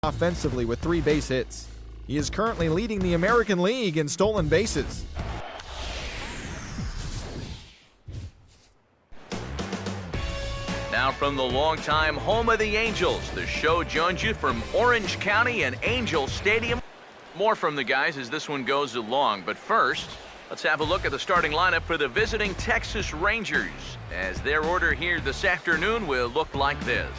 offensively with 3 base hits. He is currently leading the American League in stolen bases. Now from the longtime home of the Angels, the show joins you from Orange County and Angel Stadium. More from the guys as this one goes along, but first, let's have a look at the starting lineup for the visiting Texas Rangers, as their order here this afternoon will look like this.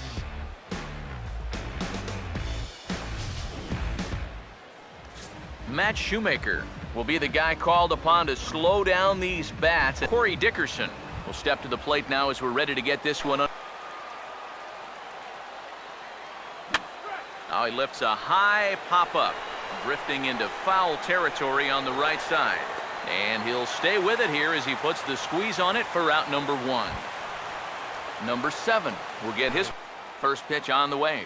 Matt Shoemaker will be the guy called upon to slow down these bats. Corey Dickerson will step to the plate now as we're ready to get this one. Now he lifts a high pop-up, drifting into foul territory on the right side. And he'll stay with it here as he puts the squeeze on it for out number 1. Number 7 will get his first pitch on the way.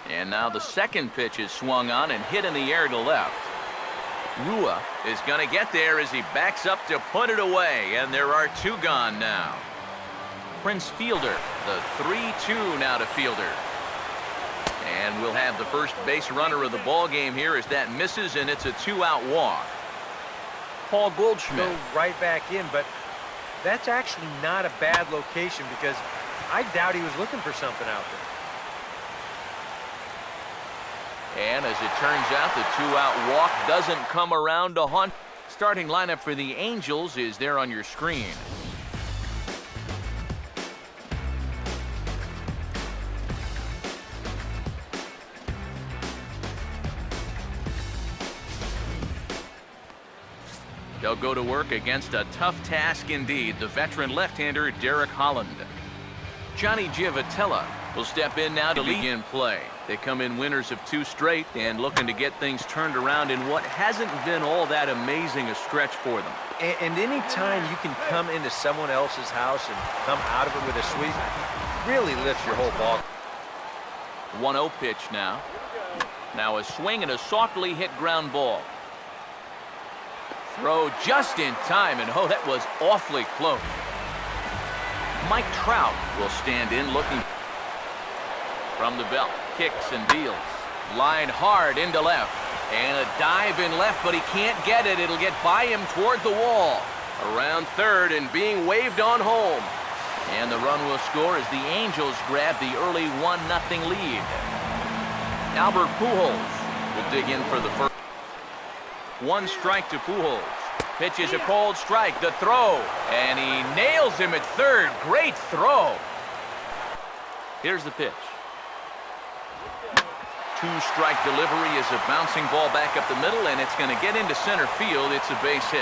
And now the second pitch is swung on and hit in the air to left. Rua is going to get there as he backs up to put it away, and there are 2 gone now. Prince Fielder, the 3-2 now to Fielder. And we'll have the first base runner of the ball game here as that misses, and it's a 2-out walk. Paul Goldschmidt. Go right back in, but that's actually not a bad location because I doubt he was looking for something out there. And as it turns out, the 2-out walk doesn't come around to haunt. Starting lineup for the Angels is there on your screen. They'll go to work against a tough task indeed, the veteran left-hander Derek Holland. Johnny Giavotella will step in now to begin play. They come in winners of 2 straight and looking to get things turned around in what hasn't been all that amazing a stretch for them. And any time you can come into someone else's house and come out of it with a sweep, really lifts your whole ball. 1-0 pitch now. Now a swing and a softly hit ground ball. Throw just in time, and oh, that was awfully close. Mike Trout will stand in looking from the belt. Kicks and deals. Line hard into left. And a dive in left, but he can't get it. It'll get by him toward the wall. Around third and being waved on home. And the run will score as the Angels grab the early 1-0 lead. Albert Pujols will dig in for the first. 1 strike to Pujols. Pitches a cold strike. The throw. And he nails him at third. Great throw. Here's the pitch. 2-strike delivery is a bouncing ball back up the middle, and it's going to get into center field. It's a base hit.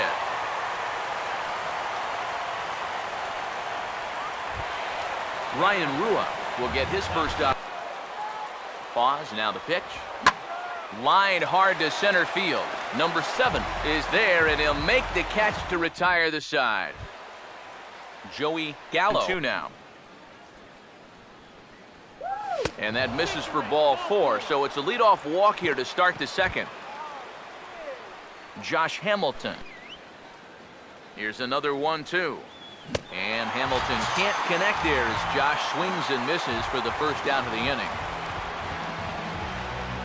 Ryan Rua will get his first out. Pause. Now the pitch. Line hard to center field. Number 7 is there, and he'll make the catch to retire the side. Joey Gallo. 2 now. And that misses for ball 4, so it's a leadoff walk here to start the second. Josh Hamilton. Here's another 1-2. And Hamilton can't connect there as Josh swings and misses for the first out of the inning.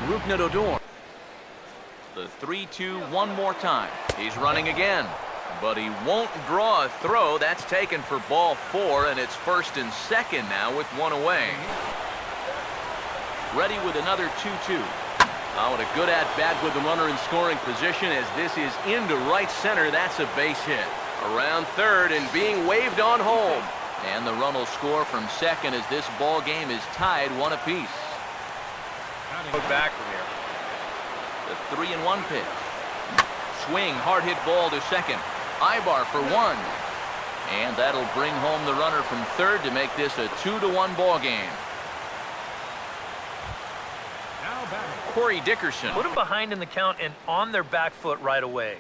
Rougned Odor. The 3-2 one more time. He's running again, but he won't draw a throw. That's taken for ball 4, and it's first and second now with 1 away. Ready with another 2-2. Oh, and a good at-bat with the runner in scoring position as this is into right center. That's a base hit. Around third and being waved on home. And the run will score from second as this ball game is tied 1 apiece. Put back from here. The 3-1 pitch. Swing, hard hit ball to second. Ibar for 1. And that'll bring home the runner from third to make this a 2-1 ball game. Corey Dickerson. Put them behind in the count and on their back foot right away.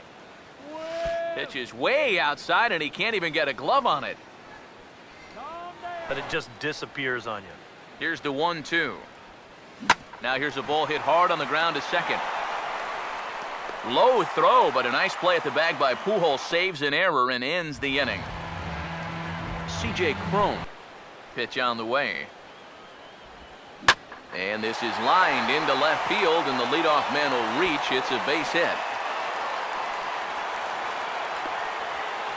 Pitch is way outside, and he can't even get a glove on it. But it just disappears on you. Here's the 1-2. Now here's a ball hit hard on the ground to second. Low throw, but a nice play at the bag by Pujols saves an error and ends the inning. C.J. Cron. Pitch on the way. And this is lined into left field, and the leadoff man will reach. It's a base hit.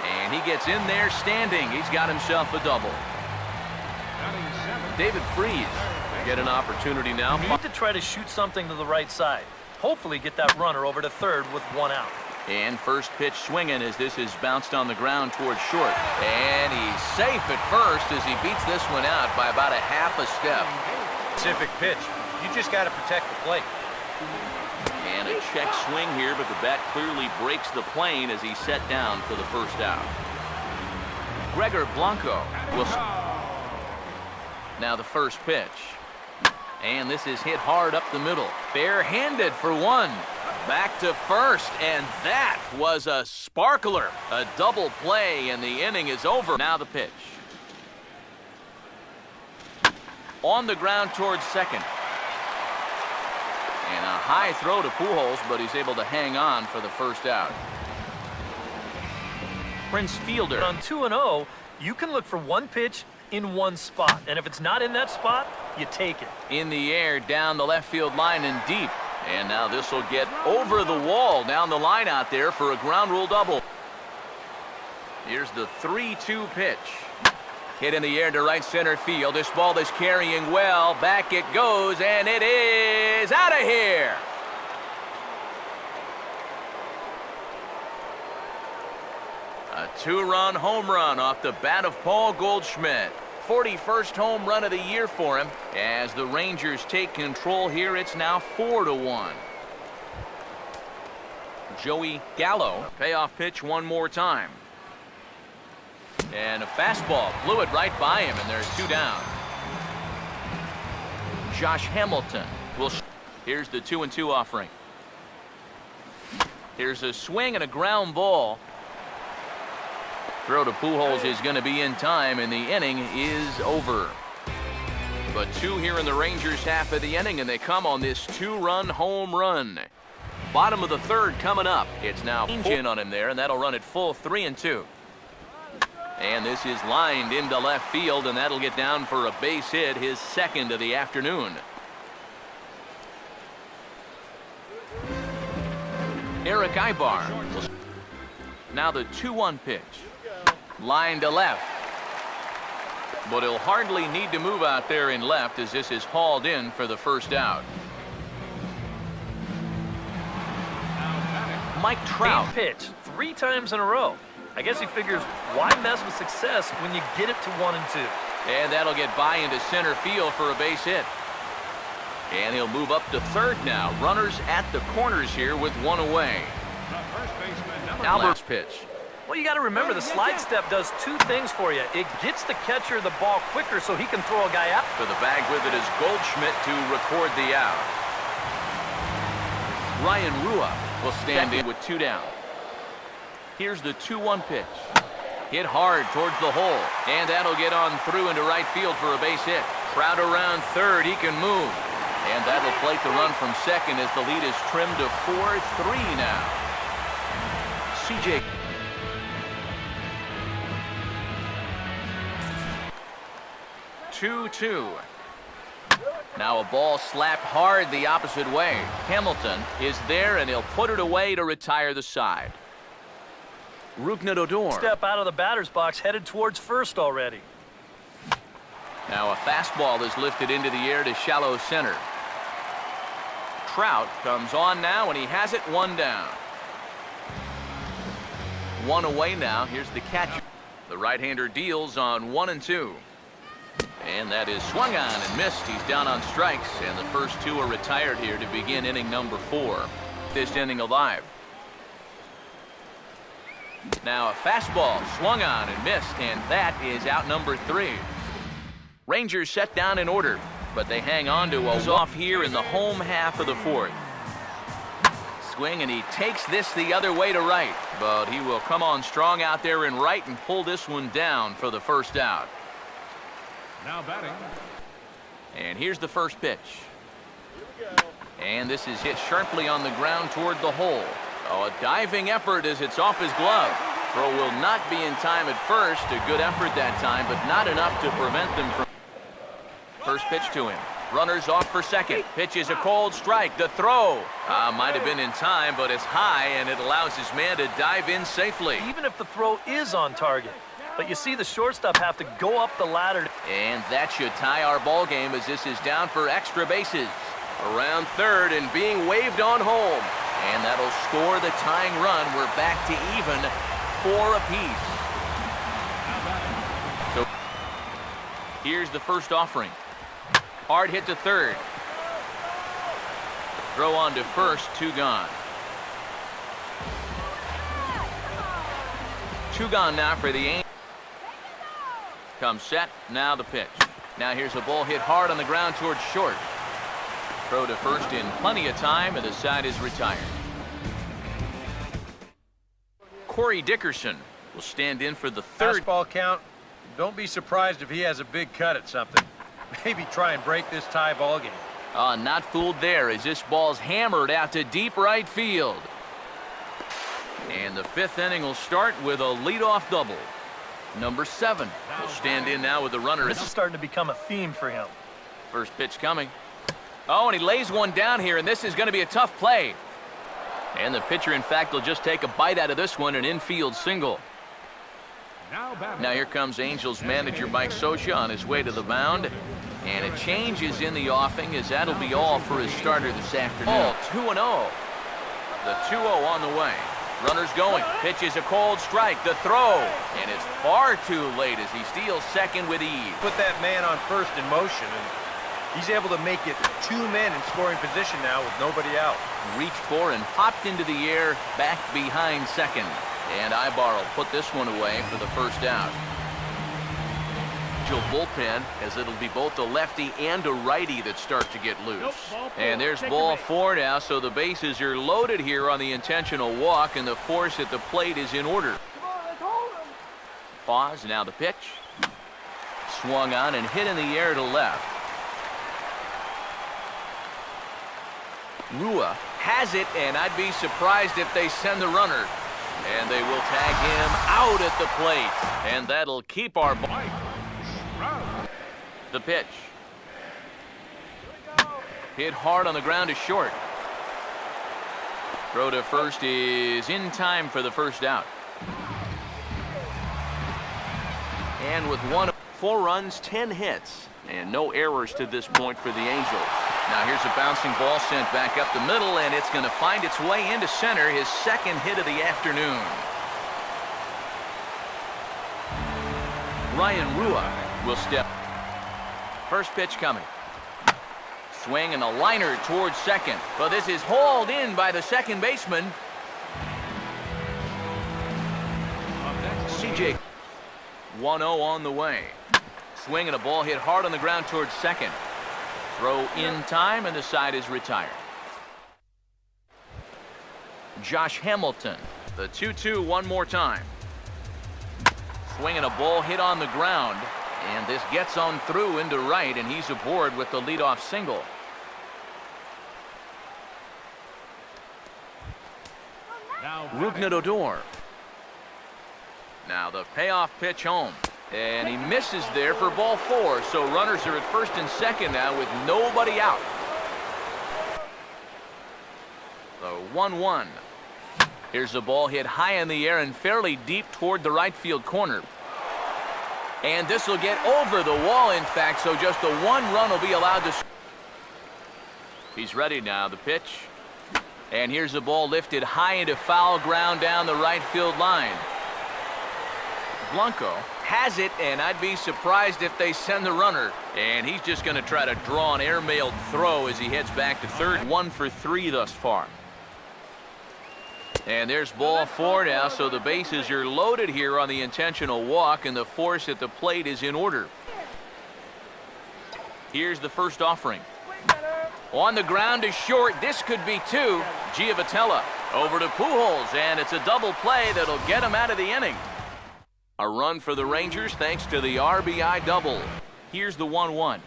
And he gets in there standing. He's got himself a double. David Freese get an opportunity now. You need to try to shoot something to the right side. Hopefully get that runner over to third with one out. And first pitch swinging as this is bounced on the ground towards short. And he's safe at first as he beats this one out by about a half a step. Specific pitch. You just got to protect the plate. And a check swing here, but the bat clearly breaks the plane as he's set down for the first out. Gregor Blanco will... Now the first pitch. And this is hit hard up the middle. Barehanded for one. Back to first, and that was a sparkler. A double play, and the inning is over. Now the pitch. On the ground towards second. And a high throw to Pujols, but he's able to hang on for the first out. Prince Fielder. On 2-0, you can look for one pitch in one spot. And if it's not in that spot, you take it. In the air, down the left field line and deep. And now this will get over the wall down the line out there for a ground rule double. Here's the 3-2 pitch. Hit in the air to right center field. This ball is carrying well. Back it goes, and it is out of here. A 2-run home run off the bat of Paul Goldschmidt. 41st home run of the year for him. As the Rangers take control here, it's now 4-1. Joey Gallo, payoff pitch one more time. And a fastball blew it right by him, and there's two down. Josh Hamilton will... Here's the 2-2 offering. Here's a swing and a ground ball. Throw to Pujols is going to be in time, and the inning is over. But two here in the Rangers half of the inning, and they come on this 2-run home run. Bottom of the third coming up. It's now in on him there, and that'll run it full 3-2. And this is lined into left field, and that'll get down for a base hit, his second of the afternoon. Eric Ibar. Now the 2-1 pitch. Line to left. But he'll hardly need to move out there in left as this is hauled in for the first out. Mike Trout. Pitch 3 times in a row. I guess he figures, why mess with success when you get it to 1 and 2? And that'll get by into center field for a base hit. And he'll move up to third now. Runners at the corners here with one away. Albert's pitch. Well, you got to remember the slide step does 2 things for you. It gets the catcher the ball quicker so he can throw a guy out. For the bag with it is Goldschmidt to record the out. Ryan Rua will stand in with 2 down. Here's the 2-1 pitch. Hit hard towards the hole, and that'll get on through into right field for a base hit. Trout around third, he can move. And that'll plate the run from second as the lead is trimmed to 4-3 now. CJ. Two. Now a ball slapped hard the opposite way. Hamilton is there, and he'll put it away to retire the side. Rougned Odor. Step out of the batter's box, headed towards first already. Now a fastball is lifted into the air to shallow center. Trout comes on now, and he has it 1 down. 1 away now. Here's the catcher. The right-hander deals on 1 and 2. And that is swung on and missed. He's down on strikes, and the first 2 are retired here to begin inning number 4. This inning alive. Now a fastball swung on and missed, and that is out number 3. Rangers set down in order, but they hang on to a off here in the home half of the 4th. Swing, and he takes this the other way to right, but he will come on strong out there in right and pull this one down for the first out. Now batting. And here's the first pitch. And this is hit sharply on the ground toward the hole. Oh, a diving effort as it's off his glove. Throw will not be in time at first. A good effort that time, but not enough to prevent them from... First pitch to him. Runners off for second. Pitch is a cold strike. The throw might have been in time, but it's high, and it allows his man to dive in safely. Even if the throw is on target. But you see the shortstop have to go up the ladder. And that should tie our ball game as this is down for extra bases. Around third and being waved on home. And that'll score the tying run. We're back to even 4 apiece. So here's the first offering. Hard hit to third. Throw on to first, 2 gone. 2 gone now for the Angels. Comes set, now the pitch. Now here's a ball hit hard on the ground towards short. Throw to first in plenty of time, and the side is retired. Corey Dickerson will stand in for the third. Fastball count. Don't be surprised if he has a big cut at something. Maybe try and break this tie ball game. Not fooled there as this ball's hammered out to deep right field. And the 5th inning will start with a leadoff double. Number 7 will stand in now with the runner. This is starting to become a theme for him. First pitch coming. Oh, and he lays one down here, and this is going to be a tough play. And the pitcher, in fact, will just take a bite out of this one, an infield single. Now here comes Angels manager Mike Socha on his way to the mound. And a change is in the offing as that'll be all for his starter this afternoon. 2-0. The 2-0 on the way. Runners going. Pitch is a cold strike. The throw. And it's far too late as he steals second with ease. Put that man on first in motion, and he's able to make it 2 men in scoring position now with nobody out. Reached for and popped into the air back behind second. And Ibar will put this one away for the first out. Bullpen, as it'll be both a lefty and a righty that start to get loose. And there's ball 4 now, so the bases are loaded here on the intentional walk, and the force at the plate is in order. Pause, now the pitch. Swung on and hit in the air to left. Rua has it, and I'd be surprised if they send the runner. And they will tag him out at the plate. And that'll keep our ball. The pitch. Hit hard on the ground to short. Throw to first is in time for the first out. And with 4 runs, 10 hits, and no errors to this point for the Angels. Now here's a bouncing ball sent back up the middle, and it's going to find its way into center, his second hit of the afternoon. Ryan Rua will step. First pitch coming. Swing and a liner towards second. But this is hauled in by the second baseman. CJ. 1-0 on the way. Swing and a ball hit hard on the ground towards second. Throw in time, and the side is retired. Josh Hamilton. The 2-2 one more time. Swing and a ball hit on the ground. And this gets on through into right, and he's aboard with the leadoff single. Rougned Odor. Now the payoff pitch home. And he misses there for ball 4. So runners are at first and second now with nobody out. The 1-1. Here's the ball hit high in the air and fairly deep toward the right field corner. And this will get over the wall, in fact, so just the 1 run will be allowed to. He's ready now, the pitch. And here's the ball lifted high into foul ground down the right field line. Blanco has it, and I'd be surprised if they send the runner. And he's just going to try to draw an airmailed throw as he heads back to third. 1 for 3 thus far. And there's ball 4 now, so the bases are loaded here on the intentional walk, and the force at the plate is in order. Here's the first offering. On the ground is short. This could be 2. Giavotella over to Pujols, and it's a double play that'll get him out of the inning. A run for the Rangers thanks to the RBI double. Here's the 1-1.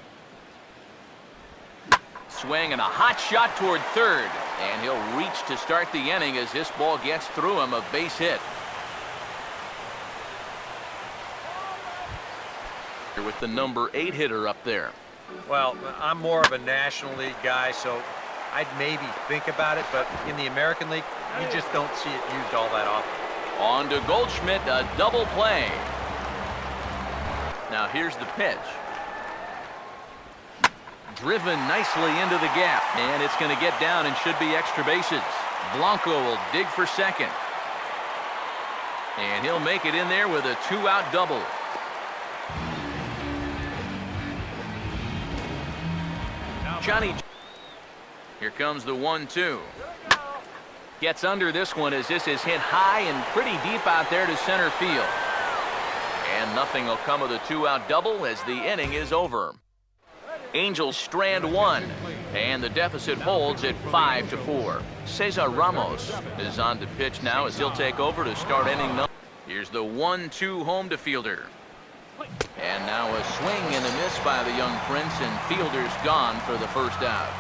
Swing and a hot shot toward third. And he'll reach to start the inning as this ball gets through him, a base hit. With the number 8 hitter up there. Well, I'm more of a National League guy, so I'd maybe think about it, but in the American League, you just don't see it used all that often. On to Goldschmidt, a double play. Now here's the pitch. Driven nicely into the gap, and it's going to get down and should be extra bases. Blanco will dig for second. And he'll make it in there with a 2-out double. Johnny. Here comes the 1-2. Gets under this one as this is hit high and pretty deep out there to center field. And nothing will come of the 2-out double as the inning is over. Angels strand one, and the deficit holds at 5-4. Cesar Ramos is on to pitch now as he'll take over to start inning number. Here's the 1-2 home to fielder. And now a swing and a miss by the young Prince, and fielder's gone for the first out.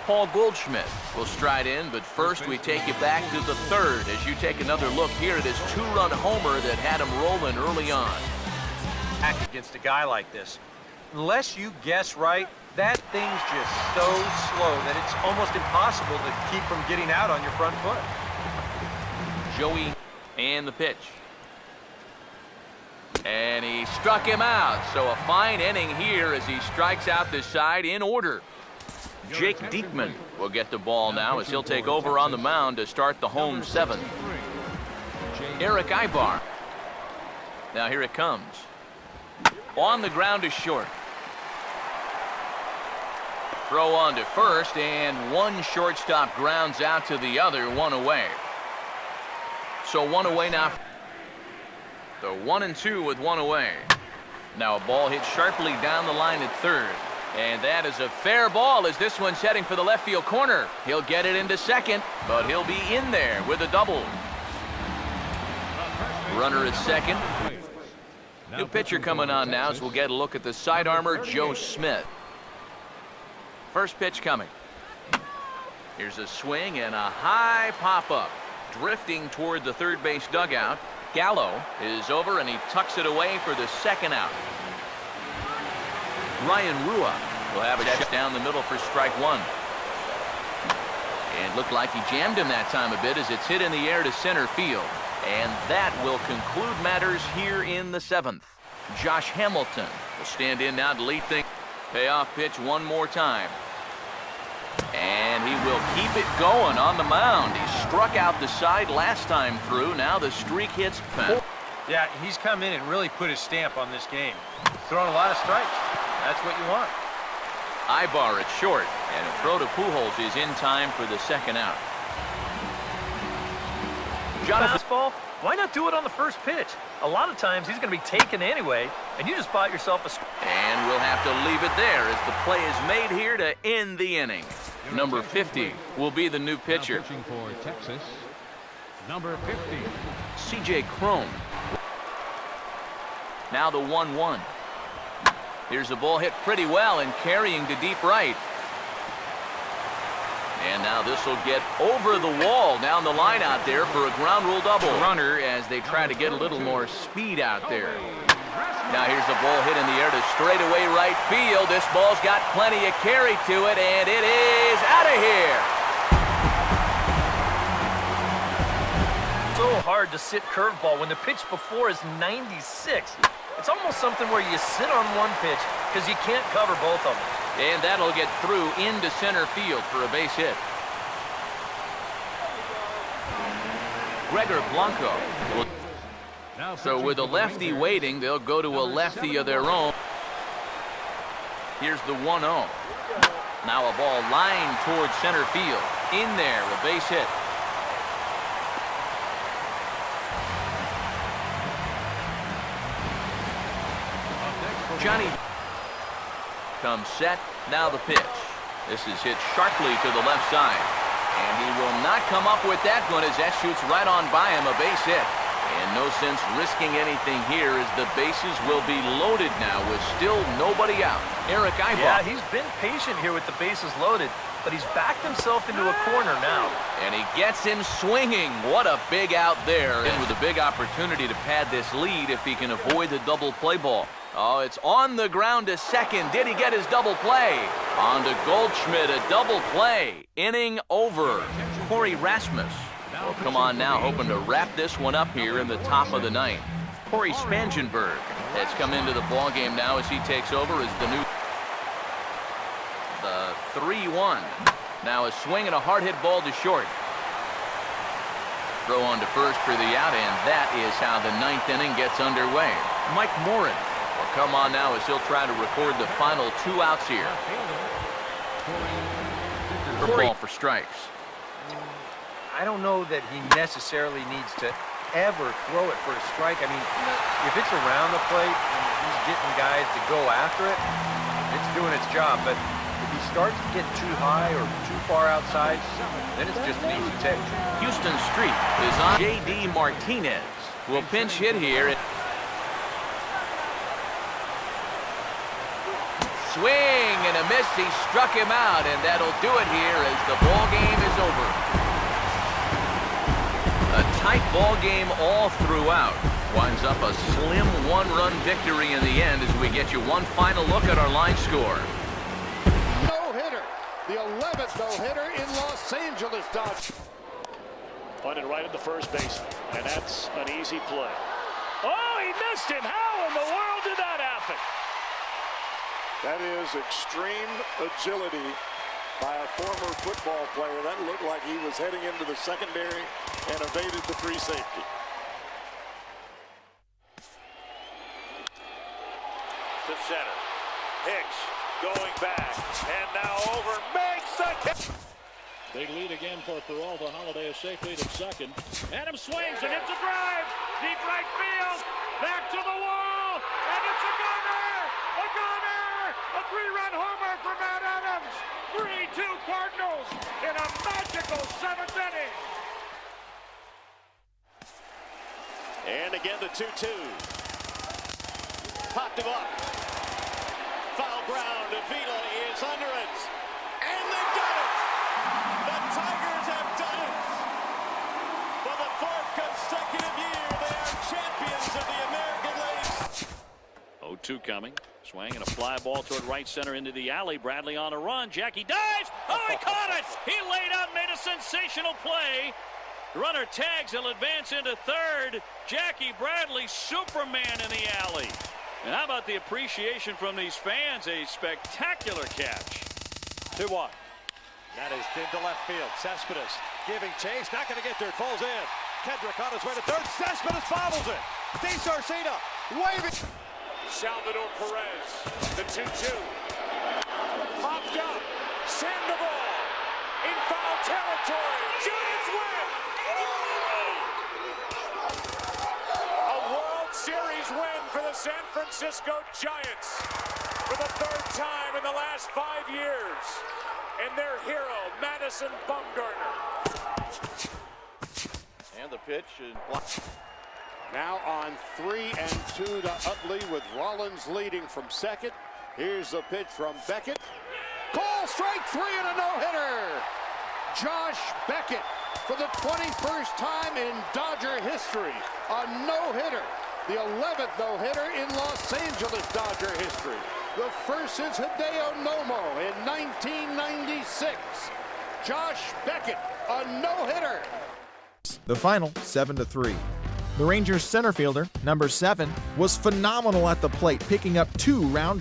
Paul Goldschmidt will stride in, but first we take you back to the third as you take another look here at his 2-run homer that had him rolling early on. Back against a guy like this. Unless you guess right, that thing's just so slow that it's almost impossible to keep from getting out on your front foot. Joey and the pitch. And he struck him out, so a fine inning here as he strikes out the side in order. Jake Diekman will get the ball now as he'll take over on the mound to start the home seventh. Eric Ibar. Now here it comes. On the ground to short. Throw on to first, and one shortstop grounds out to the other, one away. So one away now. The 1-2 with one away. Now a ball hit sharply down the line at third. And that is a fair ball as this one's heading for the left field corner. He'll get it into second, but he'll be in there with a double. Runner at second. New pitcher coming on now as we'll get a look at the side armor, Joe Smith. First pitch coming. Here's a swing and a high pop-up. Drifting toward the third base dugout. Gallo is over and he tucks it away for the second out. Ryan Rua will have a shot down the middle for strike one. And looked like he jammed him that time a bit as it's hit in the air to center field. And that will conclude matters here in the seventh. Josh Hamilton will stand in now to lead things. Payoff pitch one more time. And he will keep it going on the mound. He struck out the side last time through. Now the streak hits. Yeah, he's come in and really put his stamp on this game. Throwing a lot of strikes. That's what you want. Ibar at short, and a throw to Pujols is in time for the second out. Fastball, why not do it on the first pitch? A lot of times he's going to be taken anyway, and you just bought yourself a strike. And we'll have to leave it there as the play is made here to end the inning. Number 50 will be the new pitcher. Now pitching for Texas, number 50. C.J. Cron. Now the 1-1. Here's the ball hit pretty well and carrying to deep right. And now this will get over the wall down the line out there for a ground rule double. Runner as they try to get a little more speed out there. Now here's the ball hit in the air to straightaway right field. This ball's got plenty of carry to it, and it is out of here. So hard to sit curveball when the pitch before is 96. It's almost something where you sit on one pitch because you can't cover both of them. And that'll get through into center field for a base hit. Gregor Blanco. So with a lefty waiting, they'll go to a lefty of their own. Here's the 1-0. Now a ball lined towards center field. In there, a base hit. Johnny comes set. Now the pitch. This is hit sharply to the left side. And he will not come up with that one as that shoots right on by him, a base hit. And no sense risking anything here as the bases will be loaded now with still nobody out. Eric Ibar. Yeah, he's been patient here with the bases loaded, but he's backed himself into a corner now. And he gets him swinging. What a big out there. And with a big opportunity to pad this lead if he can avoid the double play ball. Oh, it's on the ground to second. Did he get his double play? On to Goldschmidt, a double play. Inning over. Corey Rasmus will come on now, hoping to wrap this one up here in the top of the ninth. Corey Spangenberg has come into the ballgame now as he takes over as the 3-1. Now a swing and a hard hit ball to short. Throw on to first for the out, and that is how the ninth inning gets underway. Mike Morin will come on now as he'll try to record the final 2 outs here. Ball for strikes. I don't know that he necessarily needs to ever throw it for a strike. I mean, if it's around the plate and he's getting guys to go after it, it's doing its job. But if he starts to get too high or too far outside, then it's just an easy take. Houston Street is on. J.D. Martinez will pinch hit here. Swing and a miss. He struck him out, and that'll do it here as the ball game is over. A tight ball game all throughout. Winds up a slim 1-run victory in the end as we get you one final look at our line score. No-hitter. The 11th no-hitter in Los Angeles Dodgers. Pointed right at the first baseman, and that's an easy play. Oh, he missed him. How in the world did that happen? That is extreme agility by a former football player. That looked like he was heading into the secondary and evaded the free safety. To center. Hicks going back, and now over, makes the catch. Big lead again for Peralta. Holiday is safely to second. Adams swings and hits a drive. Deep right field. Back to the wall. And it's a gunner. A gunner. A 3-run homer for Matt Adams. 3-2 Cardinals in a magical 7th inning. And again the 2-2. Popped him up. Foul ground. Avila is under it. And they've done it. The Tigers have done it. For the 4th consecutive year, they are champions of the American League. 0-2 coming. Swing and a fly ball toward right center into the alley. Bradley on a run. Jackie dives. Oh, he caught it. He laid out, made a sensational play. The runner tags. He'll advance into third. Jackie Bradley, Superman in the alley. And how about the appreciation from these fans? A spectacular catch. 2-1. That is into left field. Cespedes giving chase. Not going to get there. Falls in. Kendrick on his way to third. Cespedes fumbles it. DeSarcina waving. Salvador Perez, the 2-2. Popped up. Sandoval in foul territory. Giants win. A World Series win for the San Francisco Giants for the 3rd time in the last 5 years. And their hero, Madison Bumgarner. And the pitch is blocked. Now on 3-2 to Utley with Rollins leading from second. Here's the pitch from Beckett. Call strike 3 and a no-hitter. Josh Beckett for the 21st time in Dodger history. A no-hitter. The 11th no-hitter in Los Angeles Dodger history. The first since Hideo Nomo in 1996. Josh Beckett, a no-hitter. The final 7-3. The Rangers center fielder, number 7, was phenomenal at the plate, picking up 2 round